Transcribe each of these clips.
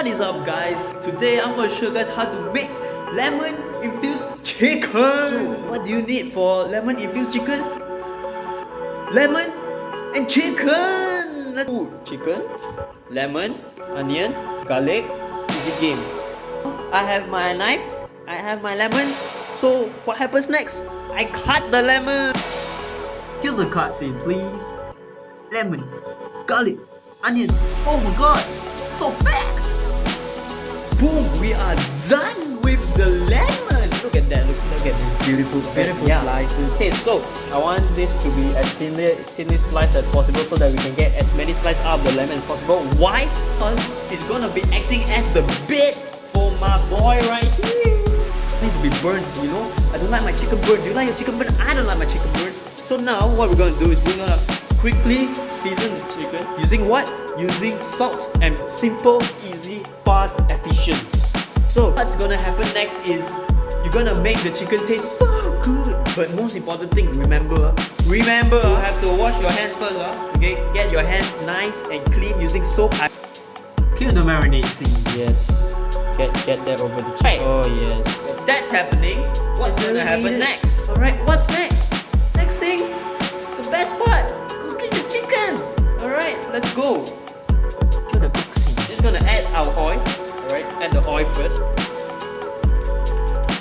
What is up, guys? Today I'm going to show you guys how to make lemon infused chicken. What do you need for lemon infused chicken? Lemon and chicken. Chicken, lemon, onion, garlic. Easy game. I have my knife, I have my lemon. So what happens next? I cut the lemon. Kill the cutscene, please. Lemon, garlic, onion. Oh my god, so fast! Boom, we are done with the lemon. Look at that, look at these beautiful slices. Okay, so I want this to be as thinly sliced as possible so that we can get as many slices out of the lemon as possible. Why? Because it's gonna be acting as the bait for my boy right here. It needs to be burnt, you know? I don't like my chicken burnt. Do you like your chicken burnt? I don't like my chicken burnt. So now what we're gonna do is we're gonna quickly season the chicken using what? Using salt and simple, easy, fast, efficient. So what's gonna happen next is you're gonna make the chicken taste so good. But most important thing, remember you have to wash your hands first. Okay, get your hands nice and clean using soap. Kill the marinade scene. Yes. Get that over the chicken. Oh yes. If that's happening, what's gonna happen next? Alright, what's next? Next thing, the best part, cooking the chicken. Alright, let's go. Kill the cook scene. Just gonna add our oil. Alright, add the oil first.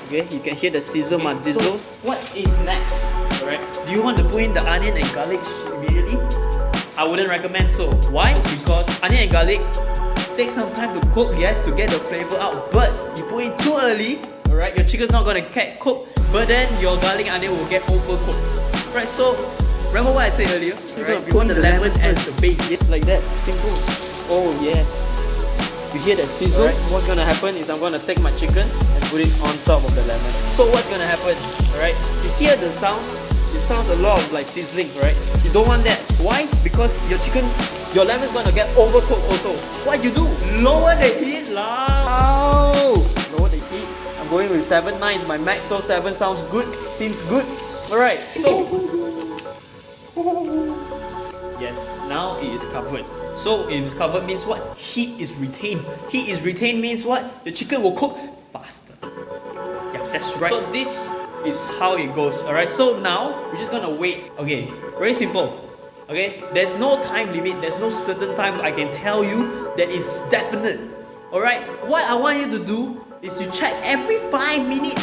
Okay, you can hear the sizzle, my dizzle. So, what is next? Alright, do you want to put in the onion and garlic immediately? I wouldn't recommend so. Why? Because onion and garlic take some time to cook, yes, to get the flavor out. But you put it too early, alright, your chicken's not gonna get cooked. But then your garlic and onion will get overcooked. Right, so remember what I said earlier? Right, you want the lemon as the base, just like that, simple. Oh yes. You hear that sizzle? Right. What's gonna happen is I'm gonna take my chicken and put it on top of the lemon. So what's gonna happen? Alright, you hear the sound? It sounds a lot of like sizzling, right? You don't want that. Why? Because your lemon's gonna get overcooked also. What you do? Lower the heat, lower the heat. I'm going with 7/9. My max, so 7 sounds good. Seems good. Alright, so yes, now it is covered. So it is covered means what? Heat is retained. Heat is retained means what? The chicken will cook faster. Yeah, that's right. So this is how it goes. Alright, so now we're just gonna wait. Okay, very simple. Okay, there's no time limit, there's no certain time I can tell you that is definite. Alright, what I want you to do is to check every 5 minutes.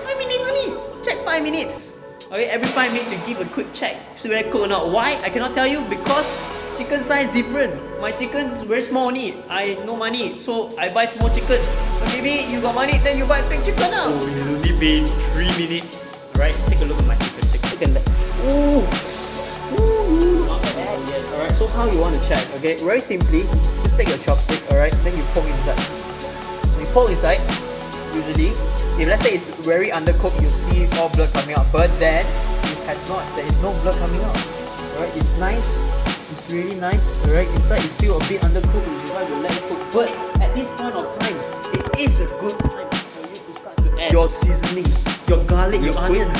5 minutes only. Check 5 minutes. Okay, every 5 minutes you give a quick check. Should I cook or not? Why? I cannot tell you because chicken size different. My chicken is very small only. I no money, so I buy small chicken. But maybe you got money, then you buy big chicken now. Oh, it only been 3 minutes. Right, take a look at my chicken. Take a look at that. Ooh. Yes. Alright, so how you want to check? Okay, very simply, just take your chopstick, alright, then you poke inside. When you poke inside, usually, if let's say it's very undercooked, you see all blood coming out. But then, it has not. There is no blood coming out. Alright, it's nice. It's really nice. Alright, inside is still a bit undercooked, which is why we let it cook. But at this point of time, it is a good time for you to start to add your seasonings, your garlic, your onion.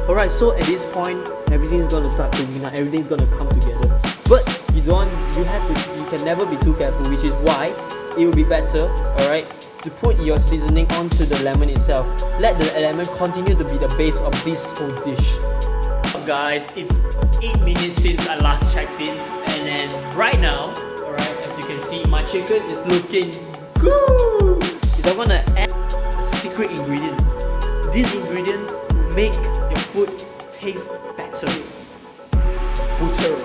Alright, so at this point, everything's gonna start cooking out, everything's gonna come together. But you can never be too careful, which is why it will be better, alright, to put your seasoning onto the lemon itself. Let the lemon continue to be the base of this whole dish. Guys, it's 8 minutes since I last checked in, and then right now, alright, as you can see, my chicken is looking good. I'm gonna add a secret ingredient. This ingredient will make your food taste better. Butter.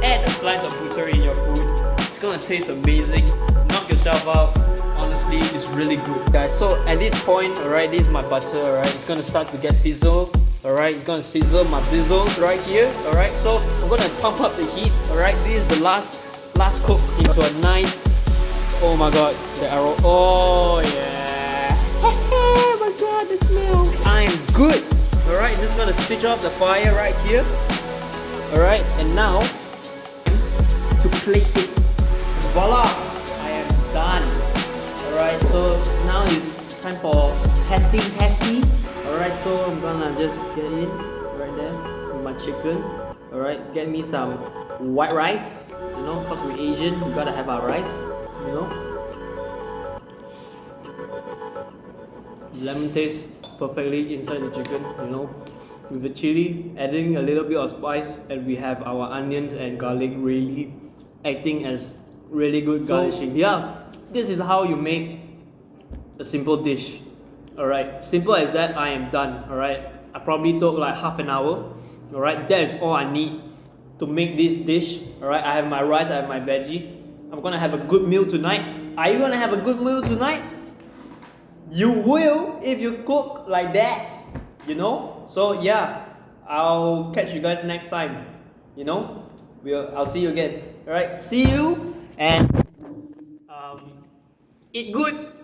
Add a slice of butter in your food. It's gonna taste amazing. Knock yourself out. Honestly, it's really good, guys. So at this point, alright, this is my butter. Alright, it's gonna start to get sizzled. Alright, it's gonna sizzle my dizzles right here. Alright, so I'm gonna pump up the heat. Alright, this is the last cook into a nice. Oh my god, the arrow. Oh yeah. Oh my god, the smell. I'm good. Alright, just gonna switch off the fire right here. Alright, and now to plate it. Voila! I am done. Alright, so now it's time for testing. Alright, so I'm gonna just get in right there with my chicken. Alright, get me some white rice. You know, because we're Asian, we gotta have our rice. You know, lemon tastes perfectly inside the chicken. You know, with the chili, adding a little bit of spice, and we have our onions and garlic really acting as really good garnishing. Yeah, this is how you make a simple dish. Alright, simple as that, I am done. Alright, I probably took like half an hour. Alright, that is all I need to make this dish. Alright, I have my rice, I have my veggie. I'm gonna have a good meal tonight. Are you gonna have a good meal tonight? You will if you cook like that. You know? So yeah, I'll catch you guys next time. You know? I'll see you again. Alright, see you and eat good.